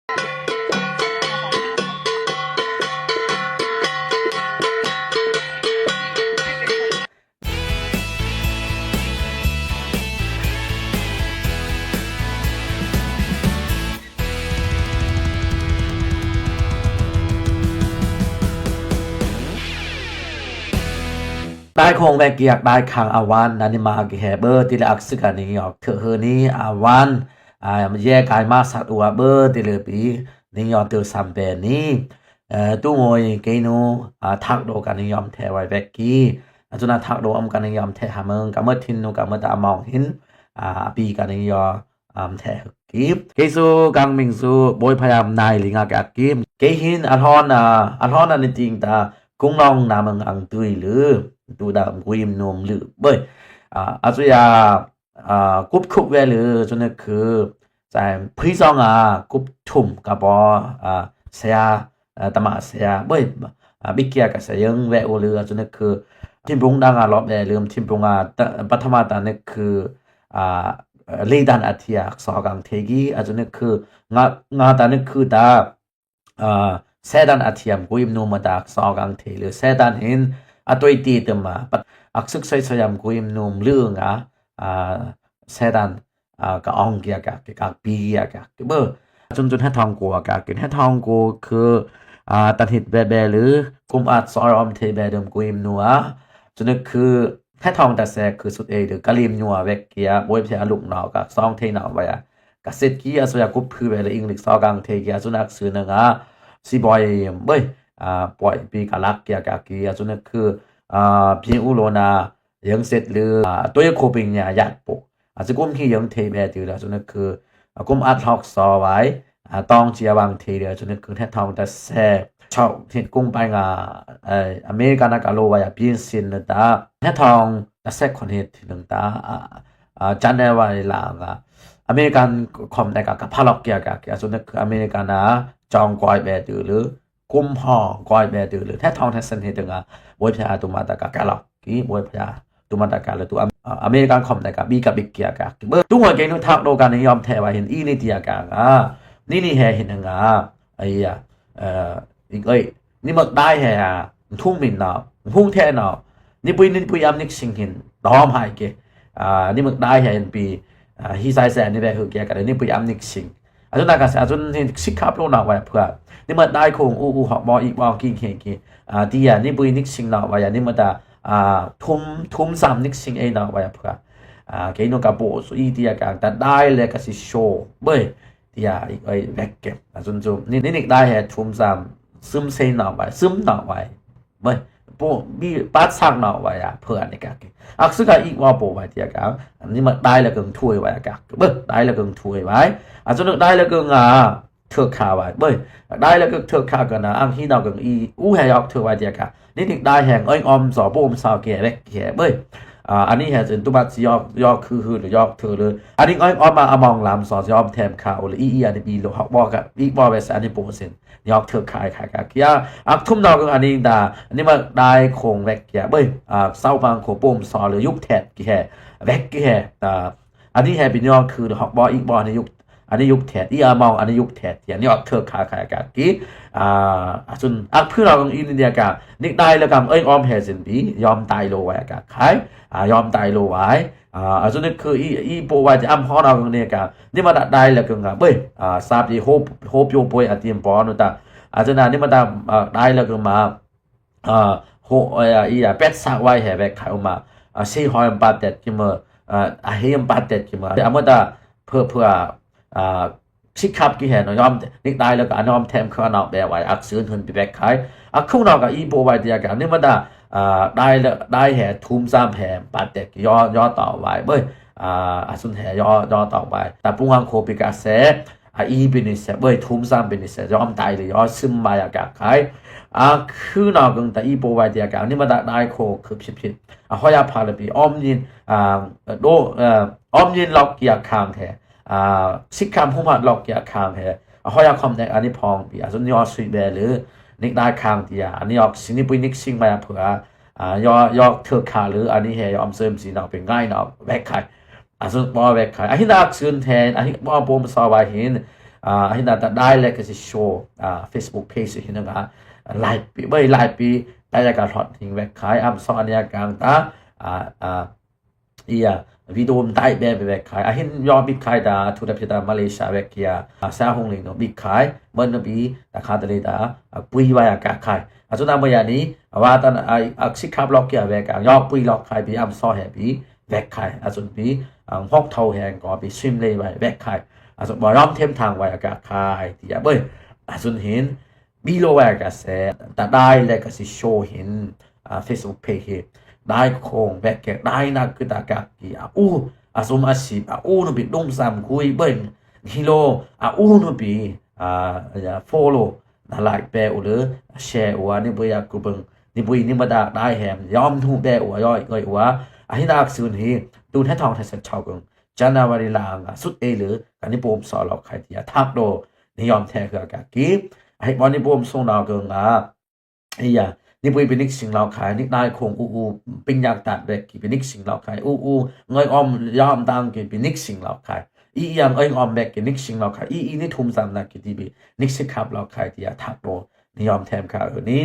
ได้คงแวกเกียกได้ขังอาวันนันนี่มาเกแฮเบอร์ที่ละอักษกันนี่ออกเถอนี้อาวันแยกกายมาสัตว์อวเบอร์ที่ละปีนี่ยอเตอซัมเปนี่ตู้งอยเกนูทักโดกันนิยมแทไว้แวกกี้จุนาทักโดอมกันนิยมแทหาเมืองกะเมทินนูกะเมตามองหินปีกันนิยมแทกิบเกซูกังมิงซูบอยพยายามนายลิงากะกิมเกหินอัทอนอันจริงตากุ้งลองนามังอังตุยหรือตูดามกุยมนมหรือเบ้ยอาจุยากุบคุบเวหรือจนคือใส่พริซองกุบทุ่มกับบเสียตมาเสียเบ้ยบิเกียกับเสียงแวโอหรือจนคือทิมปรุงดังรอบเริ่มทิมปรุงปัทมาตานี่คือเลดันอาทิยาสอกังเทกีจนคืองาตานี่คือตาเซดันอาทิยมกุยมนมมาดากสอกังเทหรือเซดันเห็นอตวยตีตมาอักษึกใส่สยามกุยมนมเรื่องเซดันกะองเกียกะปีกะเบอจนให้ทองกัวกะกินให้ทองกัวคือตันหิดแบหรือกุมอัดสอรอมเทแบดมกุยมนัวจนคือให้ทองตะแซคือสุดเอหรือกะลิมนัวเวกเกียบวยเพียลุกหนอกะซองเทหนอไว้กะเซตกี้อสยากุพือเวลอิงลิกซอกังเทเกียสุนักซื้อนึงสิบอยเบ้ยปล่อยปีกะลักเกียกะเกียจนคือพีอุโลนายังเสร็จหรือตัวยโคปิงเนี่ยยัดปุสิกุมที่ยังเทแบตือแล้วจนคือกุมอัดฮอกซอไว้ต้องเจียวังเทเดียวจนคือแท้ทองแต่แซ่ชอบเห็นกุมไปงาอเมริกันากาโลไว้ปีนสินตาแท้ทองแต่แซ่คนเฮ็ดถึงตาจันได้ไว้ลางอเมริกันคอมได้กับพาล็อกเกียกะจนคืออเมริกันจองกอยแบตือหรือกุมห้องกอยแบตือหรือแท้ทองแท้สันเฮ็ดงบวยพยาตุมาตะกะกะลอกกีบวยพยาตุมาตะกะหรือตัวอเมริกันคอมได้กะบีกับบิกเกียกะเบอร์ตุ้งหัวเกนุทักโดกันนิยมแท้ว่าเห็นอีนิติยากะนี่แฮเห็นงาไอ้อีกนี่มักได้แฮทุ่งมินเนาะทุ่งแท้เนาะนี่ปุยอัมนิกสิงหินดอมหายเกนี่มักได้แฮนปีฮีไซแซนนี่แบฮึเกียกะนี่ปุยอัมนิกสิงอาจนากะอาจนสิขับโลนาไว้เพื่อนี่มักได้คงอูฮอกบ่อีกบ่กิงเฮกีที่นี่ปุยนิกสิงเนาะว่านี่มักทุ่ม3นิกสิงเนาะว่าเพื่อเกโนกะโบสุอีที่กะแต่ได้เลยก็สิโชเบ้ยที่อีกแบกเก็บจนนี่นิกได้แฮทุ่ม3ซึมเซเนาะว่าซึมเนาะว่าเบ้ยปูมีปัดซักเนาะว่าเพื่อนี่กะอักษึกอีกว่าโบว่าที่กะนี่มักได้แล้วกึ่งถ้วยว่ากะเบ้ยได้แล้วกึ่งถ้วยไว้จนได้แล้วกึ่งเถือกขาไว้เบ้ยได้แล้วก็เถือกขากันอังฮีเนาะกึ่งอีอู้แฮยอกเถือกไว้ที่กะนี่นิกได้แห่งออมสอปูมสาวแก่แบกแก่เบ้ยอันนี้แฮจะตุบัดสิยอกคือหรือยอกเธอเลยอันนี้ออมมาอมองลำสอยอมแถมข่าวหรืออีอันนี้ปีโลฮอกบอกอีกบ่เวสอันนี้%ยอกเธอขายกะเกียทุ่มดอกอันนี้อันนี้มาได้คงแบกแก่เบ้ยเศร้าบางโคปูมสอหรือยุคแทดแก่แบกแก่อันนี้แฮเป็นยอกคือฮอกบ่อีกบ่ในยุคอันนี้ยุคแทดอีมองอันนี้ยุคแทดอย่างนี้ออกเธอขายกะกี้จนเพื่อเราของอินเดียกะนิกได้แล้วกันออมแฮสินปียอมตายโลไว้กะขายยอมตายโลไว้จนนี่คืออีโปว่าจะฮอเราของเนี่ยกะนี่มาได้แล้วกันเบ้ยทราบที่โฮปโยป่วยติมปอนตาจนนี่มาได้แล้วกันมาโฮอีเป็ดสักไว้แฮแบกขายออกมาซีฮอยมปาเต็ดกิมเฮียมปาเต็ดกิมอมตาเพื่อสิขับกี่แห่นยอมนิกได้แล้วก็ยอมแถมข้าวนอกแบบไว้อักซื้อทุนไปแบกขายคู่นอกกับอีโปไว้ที่กันนี่มาได้แห่ทุ่ม3แห่ปาเต็กย่อต่อไว้เบ้ยสุนแห่ย่อต่อไปแต่ปุ้งหังโคปิกาเซอีบินิเซเบ้ยทุ่ม3บินิเซยอมตายเลยย่อซึมมายากะขายคือนอกกันแต่อีโปไว้ที่กันนี่มาได้โคคือผิดฮอยาพาลปีออมยินโดออมยินล็อกยาคางแท้สิกคำผู้มาหลอกยาคางแฮฮอยาคอมในอันนี้พองปีสุนยอสุยเบหรือนิกได้คางที่อันนี้ออกสินิปุยนิกซิงมาเผื่อยอเถือกขาหรืออันนี้แฮยอมเสริมสีเนาะเป็นง่ายเนาะแบกขายสุนบ่แบกขายอันนี้นักซึนแทนอันนี้บ่ปมซอวาหิน หินาตะได้เลยก็สิโชว์Facebook page หินがหลายปีแต่อยากถอดทิ้งไว้ขายอัมซอนเนี่ยกลางตาวิดีโอมใต้แบบขายหินยอบิดขายดาทุดพิตามาเลเซียเวกยาซาฮงลิงnoบิดขายมันนบีตะคาตะเลดาปุยไว้อากาขายสุดาบ่ยานี้ว่าตันอักสิขับล็อกยาเวกยอกปุยล็อกขายบิอัมซอแฮบิเวกขายสุดบิฮอกเท่าแฮงก็บิสวิมเลยไว้เวกขายสุดบ่ยอมเทมทางไว้อากาขายที่เบ้ยสุดเห็นบิโลไว้ก็แซตะได้เลยก็สิโชว์เห็นFacebook page ได้คงแบกแกได้นักคือตากากีสมอาชีพนบิดงซ้ำคุยเบิ่งกิโลนบิfollow นะไลค์แปอุหรือแชร์ว่านี่บ่อยากกูเบิ่งนี่บ่นี่บ่ได้แฮมยอมทูแปว่าย่อยว่าหินากซุนฮีดูแท้ทองแท้สัชาวกงจันนาวารีลางสุดหรือกันนี่ปมสอลอกใครที่ทักโดนิยอมแท้คือกากีบ่นี่ปมส่งดาวกงนี่ปุยเป็นนิกสิ่งเราขายนิกได้คงปิงอยากตัดเวกเป็นนิกสิ่งเราขายเงยออมยอมตังเป็นนิกสิ่งเราขายยังออมแบกนิกสิ่งเราขายนี่ทุ่มซ้ำนักที่บีนิกสิขับเราขายที่ทักโดนิยอมแถมข่าวนี้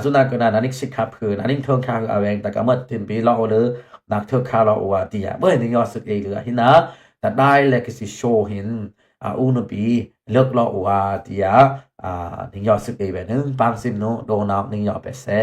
สุนัขก็นานิกสิขับคือนิเทิงข่าวเอาเองแต่ก็เมื่อถึงปีเราเลยนักเทิงข่าวเราว่าที่เมื่อนิยอสึกเองเลยหินะแต่ได้เลยก็สิโชว์เห็นนบีเลิกเราว่าที่นิยอสึกเองแบบนึงบางสิมโนโดนน้ำนิยอไปแซ่